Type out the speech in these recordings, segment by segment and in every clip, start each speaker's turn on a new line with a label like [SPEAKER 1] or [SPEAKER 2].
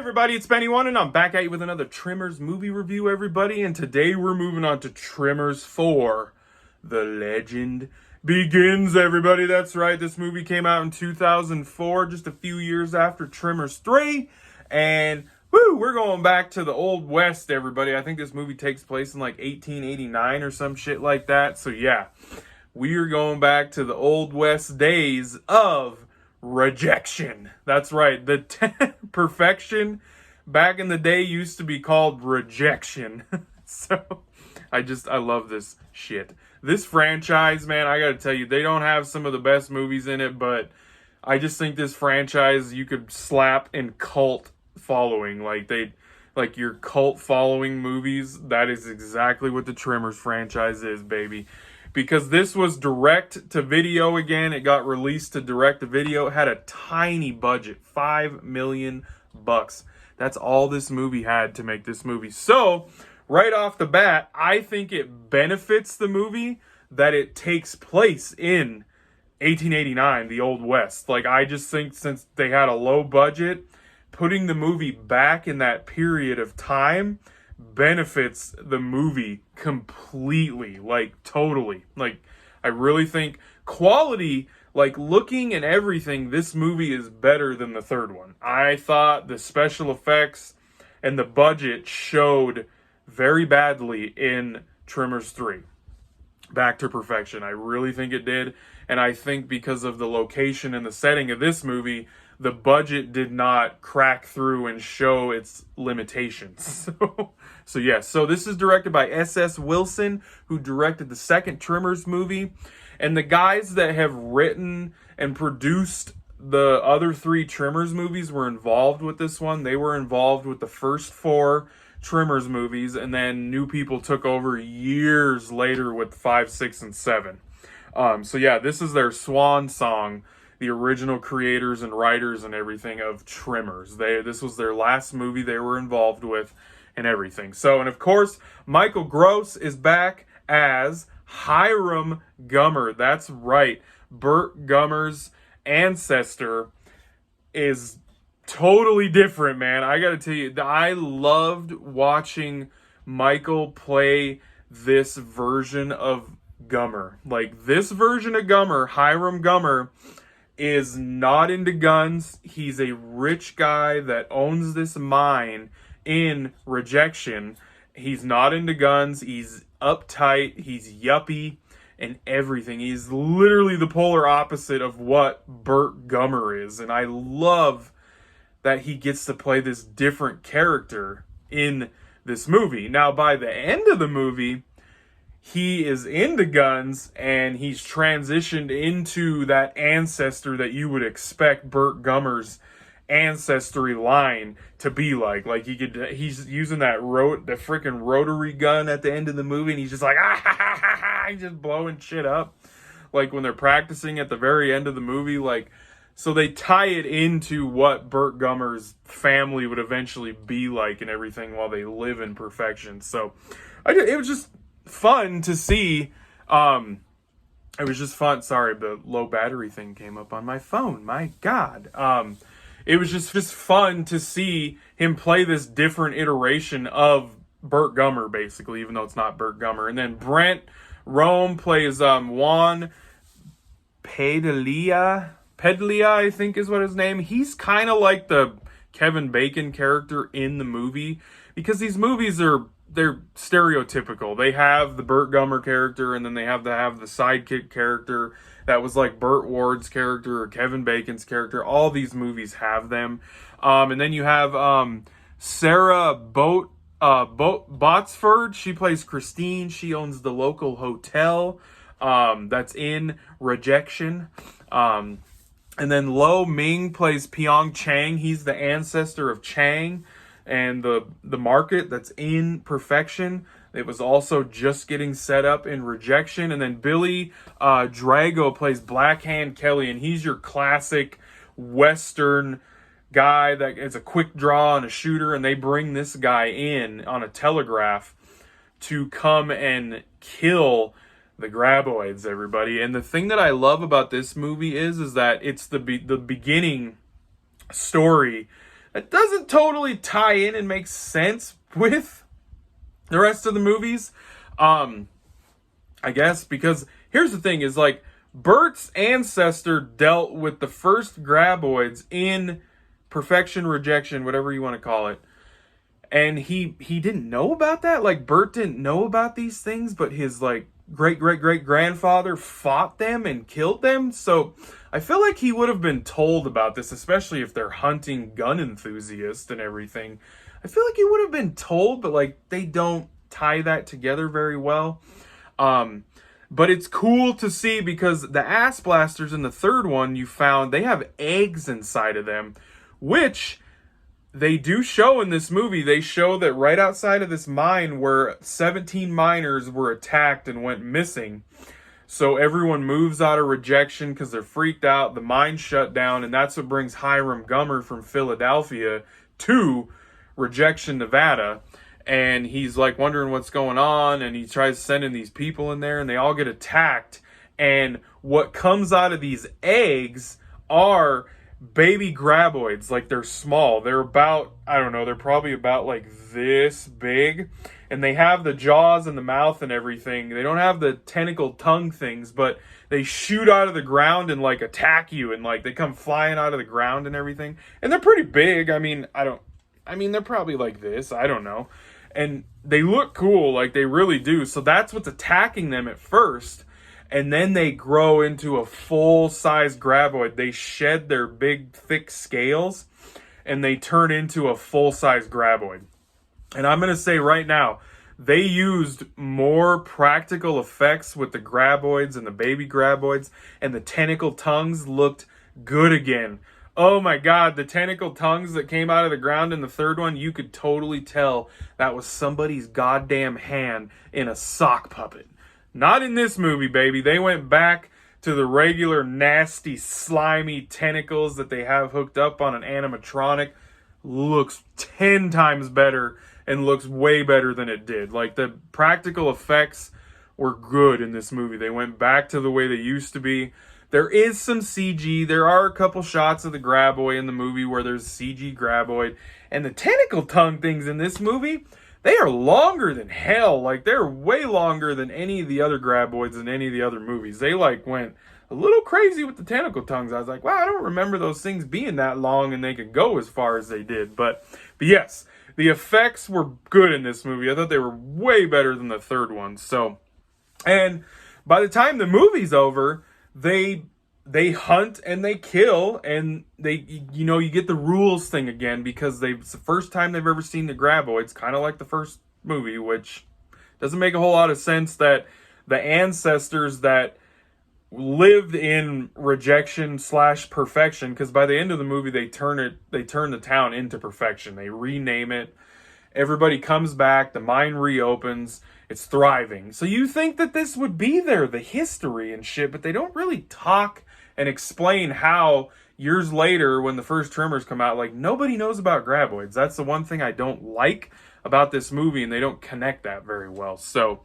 [SPEAKER 1] everybody, it's Benny One, and I'm back at you with another Tremors movie review, everybody. And today we're moving on to Tremors 4. The Legend Begins, everybody. That's right, this movie came out in 2004, just a few years after Tremors 3. And, woo, we're going back to the Old West, everybody. I think this movie takes place in like 1889 or some shit like that. So, yeah, we are going back to the Old West days of rejection. That's right. The perfection back in the day used to be called rejection. So I love this shit. This franchise, man, I gotta tell you, they don't have some of the best movies in it, but I just think this franchise you could slap in cult following. Like your cult following movies, that is exactly what the Tremors franchise is, baby. Because this was direct to video again. It got released to direct to video. It had a tiny budget, $5 million. That's all this movie had to make this movie. So, right off the bat, I think it benefits the movie that it takes place in 1889, the Old West. Like, I just think since they had a low budget, putting the movie back in that period of time benefits the movie completely, like totally. Like, I really think quality, like looking and everything, this movie is better than the third one. I thought the special effects and the budget showed very badly in Tremors 3. Back to perfection. I really think it did. And I think because of the location and the setting of this movie, the budget did not crack through and show its limitations. So yeah, so this is directed by S.S. Wilson, who directed the second Tremors movie. And the guys that have written and produced the other three Tremors movies were involved with this one. They were involved with the first four Tremors movies, and then new people took over years later with 5, 6, and 7. So yeah, this is their swan song, the original creators and writers and everything of Tremors. This was their last movie they were involved with and everything. So, and of course, Michael Gross is back as Hiram Gummer. That's right. Burt Gummer's ancestor is totally different, man. I gotta tell you, I loved watching Michael play this version of Gummer. Like, this version of Gummer, Hiram Gummer, is not into guns. He's a rich guy that owns this mine in Rejection. He's not into guns. He's uptight. He's yuppie and everything. He's literally the polar opposite of what Burt Gummer is. And I love that he gets to play this different character in this movie. Now, by the end of the movie, he is into guns and he's transitioned into that ancestor that you would expect Burt Gummer's ancestry line to be like. Like, he's using the freaking rotary gun at the end of the movie, and he's just like, he's just blowing shit up. Like, when they're practicing at the very end of the movie, like, so they tie it into what Burt Gummer's family would eventually be like and everything while they live in perfection. So, it was just fun to see. It was just fun. Sorry, the low battery thing came up on my phone. My God. It was just fun to see him play this different iteration of Burt Gummer, basically, even though it's not Burt Gummer. And then Brent Rome plays Juan Pedlia, I think is what his name. He's kind of like the Kevin Bacon character in the movie, because these movies they're stereotypical. They have the Burt Gummer character, and then they have the sidekick character that was like Burt Ward's character or Kevin Bacon's character. All these movies have them. And then you have Sarah Botsford. She plays Christine. She owns the local hotel that's in Rejection. And then Lo Ming plays Pyong Chang. He's the ancestor of Chang and the market that's in Perfection. It was also just getting set up in Rejection. And then Billy Drago plays Blackhand Kelly, and he's your classic Western guy that is a quick draw and a shooter, and they bring this guy in on a telegraph to come and kill the Graboids, everybody. And the thing that I love about this movie is that it's the beginning story it doesn't totally tie in and make sense with the rest of the movies. I guess because here's the thing is like Bert's ancestor dealt with the first graboids in perfection, rejection, whatever you want to call it. And he didn't know about that. Like Bert didn't know about these things, but his like great great great grandfather fought them and killed them. So I feel like he would have been told about this, especially if they're hunting gun enthusiasts and everything. I feel like he would have been told, but like they don't tie that together very well. But it's cool to see because the ass blasters in the third one you found, they have eggs inside of them, which they do show in this movie. They show that right outside of this mine where 17 miners were attacked and went missing. So everyone moves out of rejection because they're freaked out. The mine shut down, and that's what brings Hiram Gummer from Philadelphia to Rejection, Nevada. And he's like wondering what's going on, and he tries sending these people in there, and they all get attacked. And what comes out of these eggs are baby graboids. Like they're small. They're about, I don't know, they're probably about like this big. And they have the jaws and the mouth and everything. They don't have the tentacle tongue things, but they shoot out of the ground and like attack you, and like they come flying out of the ground and everything. And they're pretty big. I mean, they're probably like this. I don't know. And they look cool, like they really do. So that's what's attacking them at first. And then they grow into a full-size graboid. They shed their big, thick scales, and they turn into a full-size graboid. And I'm going to say right now, they used more practical effects with the graboids and the baby graboids, and the tentacle tongues looked good again. Oh my God, the tentacle tongues that came out of the ground in the third one, you could totally tell that was somebody's goddamn hand in a sock puppet. Not in this movie, baby. They went back to the regular nasty, slimy tentacles that they have hooked up on an animatronic. Looks 10 times better and looks way better than it did. Like the practical effects were good in this movie. They went back to the way they used to be. There is some CG. There are a couple shots of the graboid in the movie where there's CG graboid. And the tentacle tongue things in this movie, they are longer than hell. Like, they're way longer than any of the other graboids in any of the other movies. They, like, went a little crazy with the tentacle tongues. I was like, wow, I don't remember those things being that long and they could go as far as they did. But yes, the effects were good in this movie. I thought they were way better than the third one. So, and by the time the movie's over, they hunt and they kill, and they, you know, you get the rules thing again because it's the first time they've ever seen the graboids, kind of like the first movie, which doesn't make a whole lot of sense that the ancestors that lived in rejection / perfection, because by the end of the movie they turn the town into perfection. They rename it. Everybody comes back. The mine reopens. It's thriving. So you think that this would be there, the history and shit, but they don't really talk and explain how years later when the first Tremors come out, like nobody knows about graboids. That's the one thing I don't like about this movie, and they don't connect that very well. So,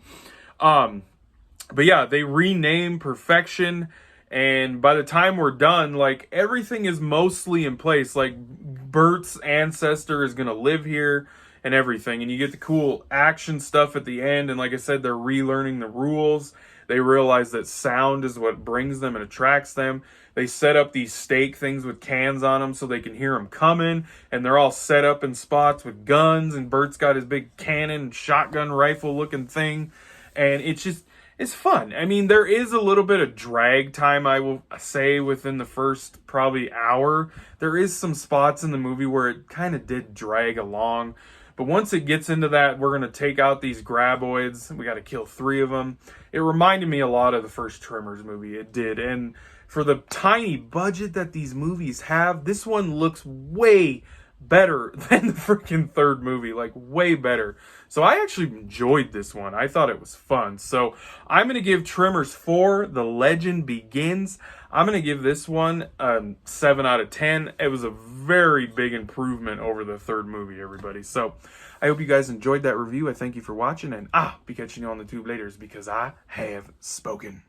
[SPEAKER 1] but yeah, they rename perfection, and by the time we're done, like everything is mostly in place. Like Bert's ancestor is going to live here and everything, and you get the cool action stuff at the end. And like I said, they're relearning the rules. They realize that sound is what brings them and attracts them. They set up these stake things with cans on them so they can hear them coming, and they're all set up in spots with guns, and Bert's got his big cannon shotgun rifle looking thing, and it's fun. I mean, there is a little bit of drag time, I will say, within the first probably hour. There is some spots in the movie where it kind of did drag along. But once it gets into that, we're going to take out these graboids. We got to kill 3 of them. It reminded me a lot of the first Tremors movie. It did. And for the tiny budget that these movies have, this one looks way better than the freaking third movie. Like, way better. So I actually enjoyed this one. I thought it was fun. So I'm going to give Tremors 4, The Legend Begins. I'm going to give this one 7 out of 10. It was a very big improvement over the third movie, everybody. So I hope you guys enjoyed that review. I thank you for watching, and be catching you on the tube later because I have spoken.